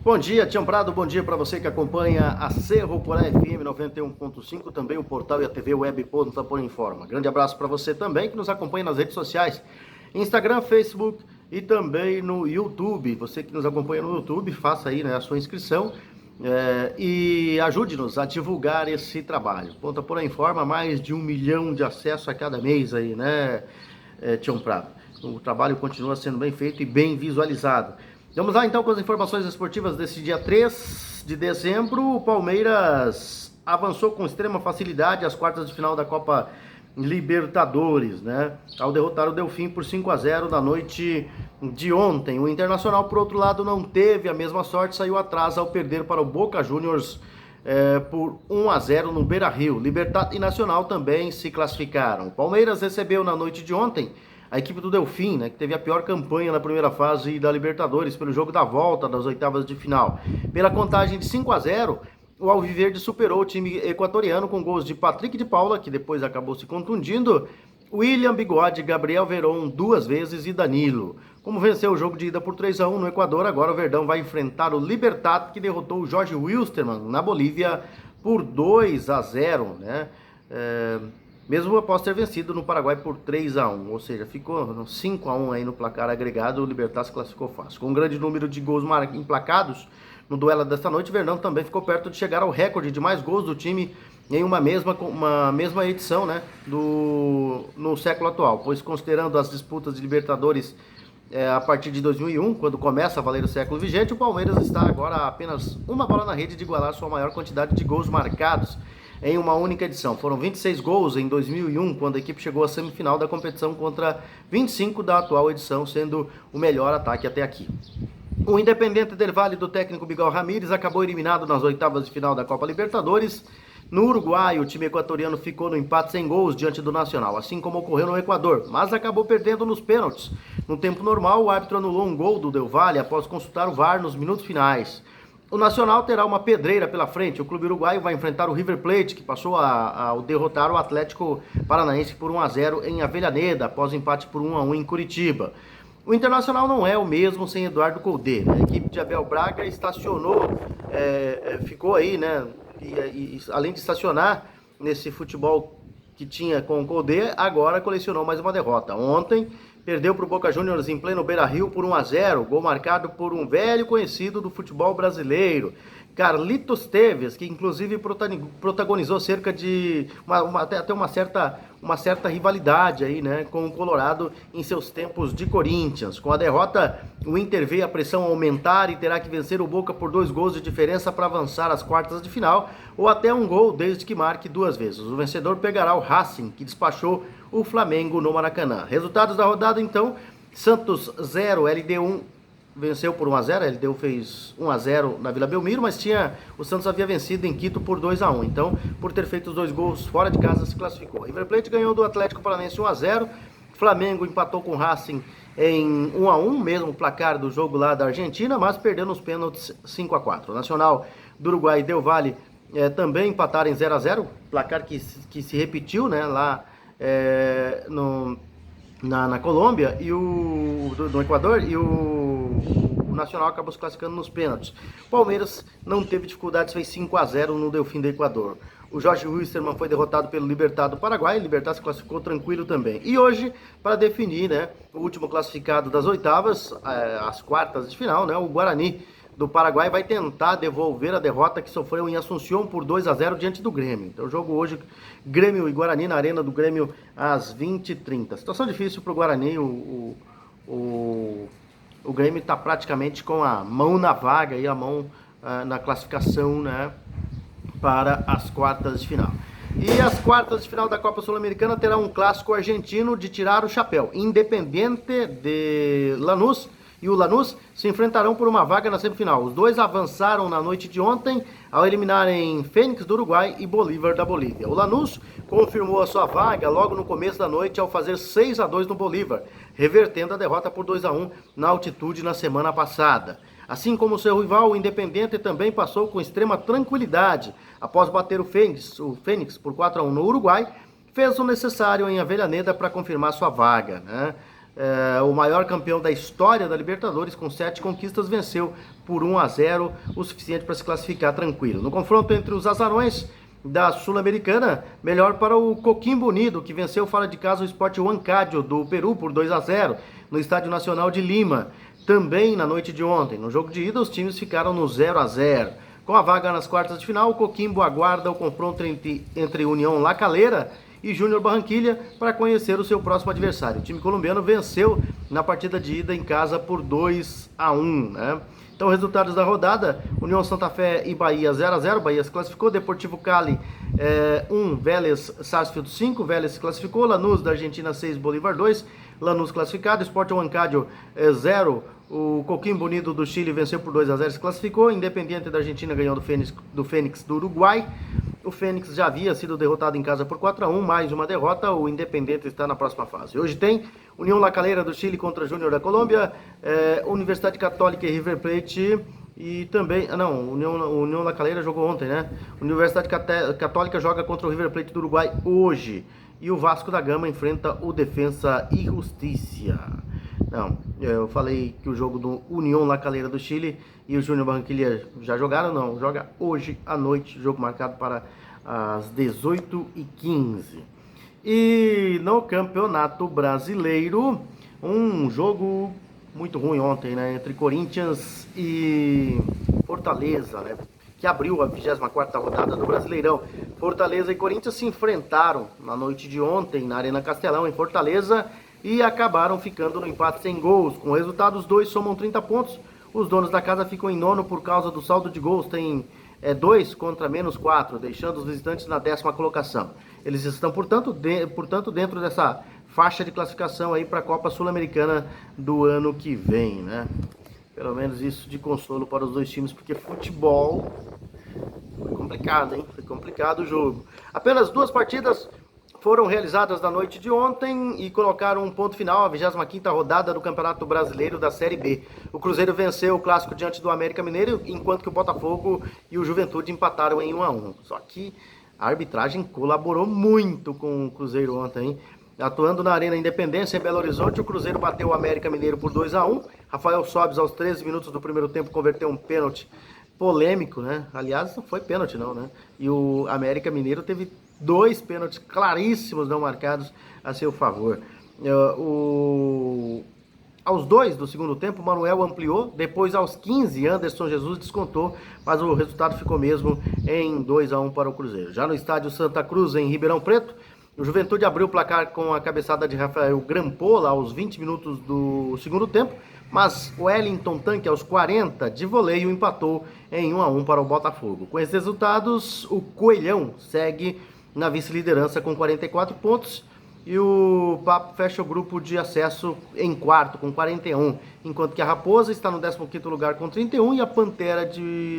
Bom dia, Tião Prado, bom dia para você que acompanha a Cerro Porá FM 91.5, também o portal e a TV Web Ponta por Informa. Grande abraço para você também que nos acompanha nas redes sociais, Instagram, Facebook e também no YouTube. Você que nos acompanha no YouTube, faça aí, né, a sua inscrição e ajude-nos a divulgar esse trabalho. Ponta por Informa, mais de 1 milhão de acessos a cada mês aí, né, Tião Prado? O trabalho continua sendo bem feito e bem visualizado. Vamos lá então com as informações esportivas desse dia 3 de dezembro. O Palmeiras avançou com extrema facilidade às quartas de final da Copa Libertadores, né? Ao derrotar o Delfim por 5-0 na noite de ontem. O Internacional, por outro lado, não teve a mesma sorte, saiu atrás ao perder para o Boca Juniors por 1-0 no Beira-Rio. Libertad e Nacional também se classificaram. O Palmeiras recebeu na noite de ontem a equipe do Delfim, né, que teve a pior campanha na primeira fase da Libertadores, pelo jogo da volta das oitavas de final. Pela contagem de 5-0, o Alviverde superou o time equatoriano com gols de Patrick de Paula, que depois acabou se contundindo, William Bigode, Gabriel Veron 2 vezes e Danilo. Como venceu o jogo de ida por 3-1 no Equador, agora o Verdão vai enfrentar o Libertad, que derrotou o Jorge Wilstermann na Bolívia por 2-0, né? Mesmo após ter vencido no Paraguai por 3-1, ou seja, ficou 5-1 aí no placar agregado, o Libertad se classificou fácil. Com um grande número de gols emplacados no duelo desta noite, o Verdão também ficou perto de chegar ao recorde de mais gols do time em uma mesma edição, né, no século atual, pois considerando as disputas de Libertadores a partir de 2001, quando começa a valer o século vigente, o Palmeiras está agora a apenas uma bola na rede de igualar sua maior quantidade de gols marcados em uma única edição. Foram 26 gols em 2001, quando a equipe chegou à semifinal da competição, contra 25 da atual edição, sendo o melhor ataque até aqui. O Independiente del Valle do técnico Miguel Ramírez acabou eliminado nas oitavas de final da Copa Libertadores. No Uruguai, o time equatoriano ficou no empate sem gols diante do Nacional, assim como ocorreu no Equador, mas acabou perdendo nos pênaltis. No tempo normal, o árbitro anulou um gol do Del Valle após consultar o VAR nos minutos finais. O Nacional terá uma pedreira pela frente. O clube uruguaio vai enfrentar o River Plate, que passou a derrotar o Atlético Paranaense por 1-0 em Avellaneda, após empate por 1-1 em Curitiba. O Internacional não é o mesmo sem Eduardo Coudet, né? A equipe de Abel Braga estacionou, ficou aí, né? E além de estacionar nesse futebol que tinha com o Coudet, agora colecionou mais uma derrota. Ontem perdeu para o Boca Juniors em pleno Beira-Rio por 1-0, gol marcado por um velho conhecido do futebol brasileiro, Carlitos Tevez, que inclusive protagonizou cerca de até uma certa rivalidade aí, né, com o Colorado em seus tempos de Corinthians. Com a derrota, o Inter vê a pressão aumentar e terá que vencer o Boca por 2 gols de diferença para avançar às quartas de final, ou até um gol desde que marque 2 vezes. O vencedor pegará o Racing, que despachou o Flamengo no Maracanã. Resultados da rodada então: Santos 0, LDU venceu por 1-0, a LDU fez 1-0 na Vila Belmiro, mas o Santos havia vencido em Quito por 2-1, então por ter feito os 2 gols fora de casa se classificou. River Plate ganhou do Atlético Paranaense 1-0, Flamengo empatou com o Racing em 1-1, mesmo placar do jogo lá da Argentina, mas perdeu nos pênaltis 5-4. Nacional do Uruguai e Del Valle também empataram em 0-0, placar que se repetiu, né, lá na Colômbia e no Equador, e o Nacional acabou se classificando nos pênaltis. O Palmeiras não teve dificuldades, fez 5-0 no Delfim do Equador. O Jorge Wilstermann foi derrotado pelo Libertad do Paraguai, o Libertad se classificou tranquilo também. E hoje, para definir, né, o último classificado das oitavas, as quartas de final, né, o Guarani do Paraguai vai tentar devolver a derrota que sofreu em Assunção por 2-0 diante do Grêmio. Então o jogo hoje, Grêmio e Guarani na Arena do Grêmio às 20h30. Situação difícil para o Guarani, o Grêmio está praticamente com a mão na vaga e a mão na classificação, né, para as quartas de final. E as quartas de final da Copa Sul-Americana terá um clássico argentino de tirar o chapéu. Independiente de Lanús e o Lanús se enfrentarão por uma vaga na semifinal. Os dois avançaram na noite de ontem ao eliminarem Fênix do Uruguai e Bolívar da Bolívia. O Lanús confirmou a sua vaga logo no começo da noite ao fazer 6-2 no Bolívar, revertendo a derrota por 2-1 na altitude na semana passada. Assim como seu rival, o Independiente também passou com extrema tranquilidade após bater o Fênix por 4-1 no Uruguai, fez o necessário em Avellaneda para confirmar sua vaga, né? o maior campeão da história da Libertadores, com 7 conquistas, venceu por 1-0, o suficiente para se classificar tranquilo. No confronto entre os azarões da Sul-Americana, melhor para o Coquimbo Unido, que venceu fora de casa o Sport Huancayo do Peru por 2-0 no Estádio Nacional de Lima. Também na noite de ontem, no jogo de ida, os times ficaram no 0-0. Com a vaga nas quartas de final, o Coquimbo aguarda o confronto entre União La Calera e Júnior Barranquilla para conhecer o seu próximo adversário. O time colombiano venceu na partida de ida em casa por 2-1, né? Então, resultados da rodada: União Santa Fé e Bahia 0-0, Bahia se classificou. Deportivo Cali 1, Vélez Sarsfield 5, Vélez se classificou. Lanús da Argentina 6, Bolívar 2, Lanús classificado. Sport Huancayo 0, o Coquimbo Unido do Chile venceu por 2-0, se classificou. Independiente da Argentina ganhou do Fênix do Uruguai. O Fênix já havia sido derrotado em casa por 4-1, mais uma derrota. O Independiente está na próxima fase. Hoje tem União La Calera do Chile contra Júnior da Colômbia, Universidade Católica e River Plate, e também... União La Calera jogou ontem, né? Universidade Católica joga contra o River Plate do Uruguai hoje. E o Vasco da Gama enfrenta o Defensa e Justiça. Não, eu falei que o jogo do União La Calera do Chile e o Júnior Barranquilla já jogaram, não. Joga hoje à noite, jogo marcado para as 18h15. E no Campeonato Brasileiro, um jogo muito ruim ontem, né? Entre Corinthians e Fortaleza, né? Que abriu a 24ª rodada do Brasileirão. Fortaleza e Corinthians se enfrentaram na noite de ontem na Arena Castelão, em Fortaleza, e acabaram ficando no empate sem gols. Com o resultado, os dois somam 30 pontos. Os donos da casa ficam em nono por causa do saldo de gols. Tem 2 contra menos 4, deixando os visitantes na 10ª colocação. Eles estão, portanto, dentro dessa faixa de classificação aí para a Copa Sul-Americana do ano que vem, né? Pelo menos isso de consolo para os dois times, porque futebol foi complicado, hein? Foi complicado o jogo. Apenas 2 partidas foram realizadas na noite de ontem e colocaram um ponto final à 25ª rodada do Campeonato Brasileiro da Série B. O Cruzeiro venceu o clássico diante do América Mineiro, enquanto que o Botafogo e o Juventude empataram em 1-1. Só que a arbitragem colaborou muito com o Cruzeiro ontem, hein? Atuando na Arena Independência, em Belo Horizonte, o Cruzeiro bateu o América Mineiro por 2-1. Rafael Sobis, aos 13 minutos do primeiro tempo, converteu um pênalti polêmico, né? Aliás, não foi pênalti não, né? E o América Mineiro teve 2 pênaltis claríssimos não marcados a seu favor. Aos 2 do segundo tempo, Manuel ampliou. Depois, aos 15, Anderson Jesus descontou, mas o resultado ficou mesmo em 2-1 para o Cruzeiro. Já no estádio Santa Cruz, em Ribeirão Preto, o Juventude abriu o placar com a cabeçada de Rafael Grampola aos 20 minutos do segundo tempo, mas o Wellington Tanque, aos 40, de voleio, empatou em 1-1 para o Botafogo. Com esses resultados, o Coelhão segue na vice-liderança com 44 pontos e o Papo fecha o grupo de acesso em quarto com 41, enquanto que a Raposa está no 15º lugar com 31 e a Pantera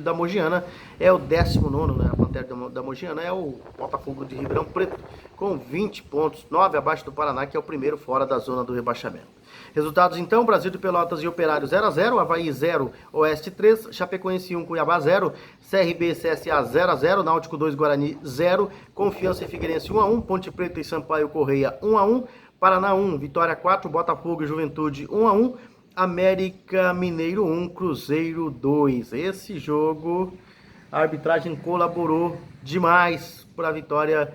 da Mogiana é o 19º, né? A Pantera da Mogiana é o Botafogo de Ribeirão Preto com 20 pontos, 9 abaixo do Paraná, que é o primeiro fora da zona do rebaixamento. Resultados então: Brasil de Pelotas e Operário 0-0, Avaí 0, Oeste 3, Chapecoense 1, Cuiabá 0, CRB e CSA 0-0, Náutico 2, Guarani 0, Confiança e Figueirense 1-1, Ponte Preta e Sampaio Correia 1-1, Paraná 1, Vitória 4, Botafogo e Juventude 1-1, América Mineiro 1, Cruzeiro 2. Esse jogo, a arbitragem colaborou demais para a vitória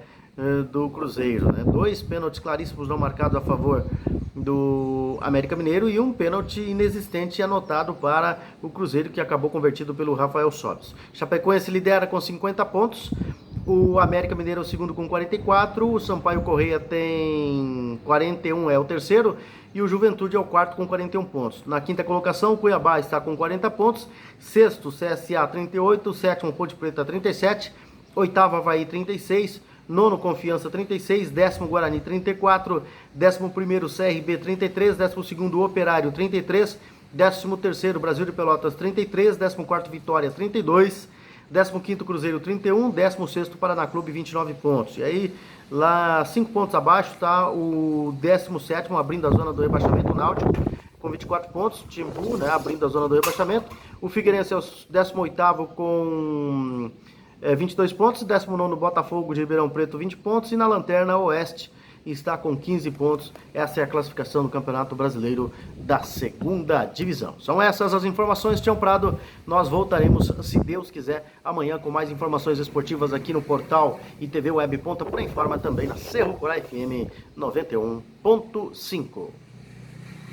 do Cruzeiro, né? 2 pênaltis claríssimos não marcados a favor do América Mineiro e um pênalti inexistente anotado para o Cruzeiro, que acabou convertido pelo Rafael Sobis. Chapecoense lidera com 50 pontos, o América Mineiro é o segundo com 44, o Sampaio Correia tem 41, é o terceiro, e o Juventude é o quarto com 41 pontos. Na 5ª colocação, o Cuiabá está com 40 pontos, sexto, CSA 38, sétimo, Ponte Preta 37, oitavo, Avaí 36, nono, Confiança 36, 10º, Guarani 34, 11º, CRB 33, 12º, Operário 33, 13º, Brasil de Pelotas 33, 14º, Vitória 32, 15º, Cruzeiro 31, 16º, Paraná Clube 29 pontos. E aí, lá 5 pontos abaixo está o 17º, abrindo a zona do rebaixamento, o Náutico, com 24 pontos, Timbu, né, abrindo a zona do rebaixamento. O Figueirense é o 18º com 22 pontos, 19º Botafogo de Ribeirão Preto 20 pontos e na lanterna Oeste e está com 15 pontos. Essa é a classificação do Campeonato Brasileiro da Segunda Divisão. São essas as informações, Tião Prado. Nós voltaremos, se Deus quiser, amanhã com mais informações esportivas aqui no portal e TV Web Ponta por Informa, também na Cerro Corá FM 91.5.